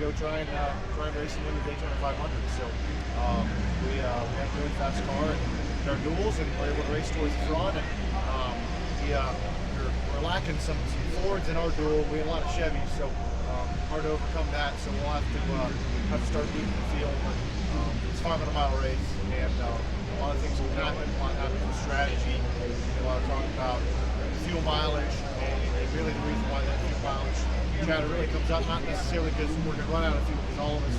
go try and race and win the Daytona 500. So we have a really fast car and our duels, and we're able to race towards the front. And we're lacking some Fords in our duel. We have a lot of Chevys, so hard to overcome that. So we'll have to start beating the field. But it's a 500-mile race, and a lot of things can happen. A lot happens with strategy. A lot of talk about fuel mileage, and really the reason why that fuel mileage chatter really comes up, not necessarily because we're going to run out of fuel, because all of us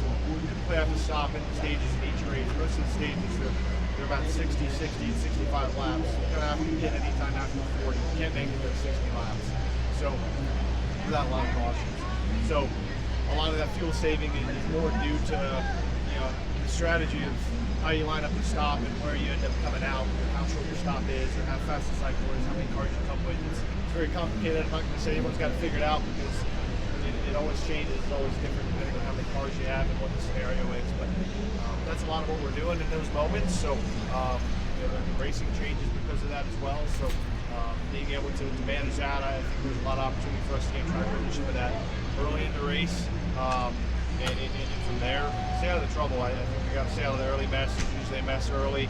typically have to stop in stages in each race. Most of the stages, they're about 60, 65 laps. You're going to have to get anytime after 40. You can't make it to 60 laps. So, without a lot of cautions. So, a lot of that fuel saving is more due to the strategy of how you line up the stop and where you end up coming out, how short your stop is, or how fast the cycle is, how many cars you come with. It's very complicated. I'm not going to say everyone's got to figure it out, because it always changes. It's always different depending on how many cars you have and what the scenario is. But that's a lot of what we're doing in those moments. So the racing changes because of that as well. So being able to manage that, I think there's a lot of opportunity for us to get track position with that early in the race. And from there, stay out of the trouble. I think we got to stay out of the early mess. It's usually a mess early.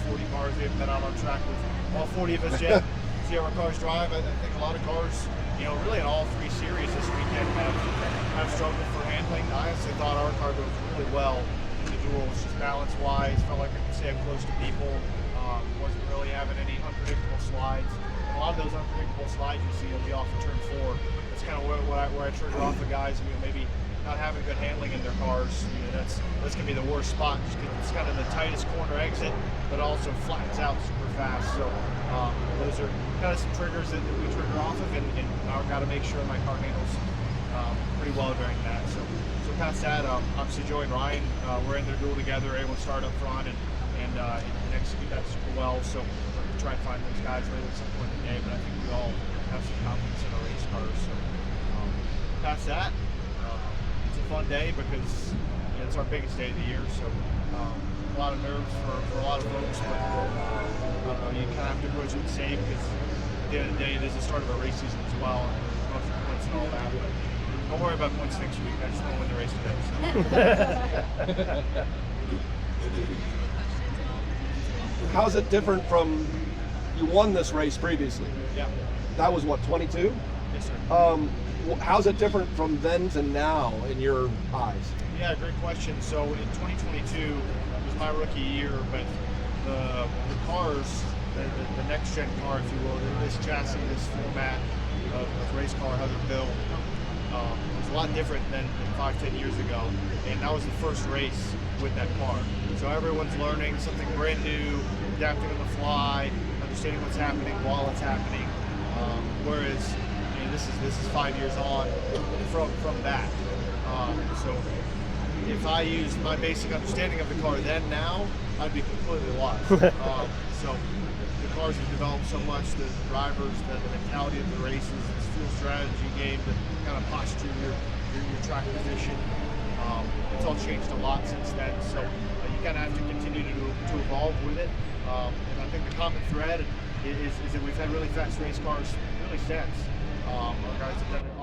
40 cars, we haven't been out on track with all 40 of us yet. See how our cars drive. I think a lot of cars, really in all three series this weekend have struggled for handling. I honestly thought our car drove really well in the duels, just balance-wise. Felt like I could stay up close to people. Wasn't really having any unpredictable slides. And a lot of those unpredictable slides you see will be off of turn 4. That's kind of where I trigger off the guys who maybe not having good handling in their cars. That's going to be the worst spot. It's kind of the tightest corner exit, but also flattens out super fast. So those are kind of some triggers that we trigger off of, and I've got to make sure my car handles pretty well during that. So past that, obviously Joey and Ryan, we're in their duel together, able to start up front and execute that super well. So we're going to try and find those guys later at some point in the day, but I think we all have some confidence in our race cars. So past that, it's a fun day because it's our biggest day of the year. So a lot of nerves for a lot of folks, but I don't know, you kind of have to approach it the same, because at the end of the day, it is the start of a race season as well, and going for points and all that. But don't worry about points next week. I just want to win the race today. So. How's it different from, you won this race previously? Yeah. That was what, 22? Yes, sir. How's it different from then to now in your eyes? Yeah, great question. So in 2022 was my rookie year, but the cars, the next gen car, if you will, this chassis, this format of race car, how they're built, was a lot different than 5-10 years ago. And that was the first race with that car. So everyone's learning something brand new, adapting on the fly, understanding what's happening while it's happening. Whereas this is 5 years on from that. So if I used my basic understanding of the car then now, I'd be completely lost. So the cars have developed so much, the drivers, the mentality of the races, this fuel strategy game, the kind of posture, your track position. It's all changed a lot since then. So you kind of have to continue to evolve with it. And I think the common thread is that we've had really fast race cars really since. Our guys have done it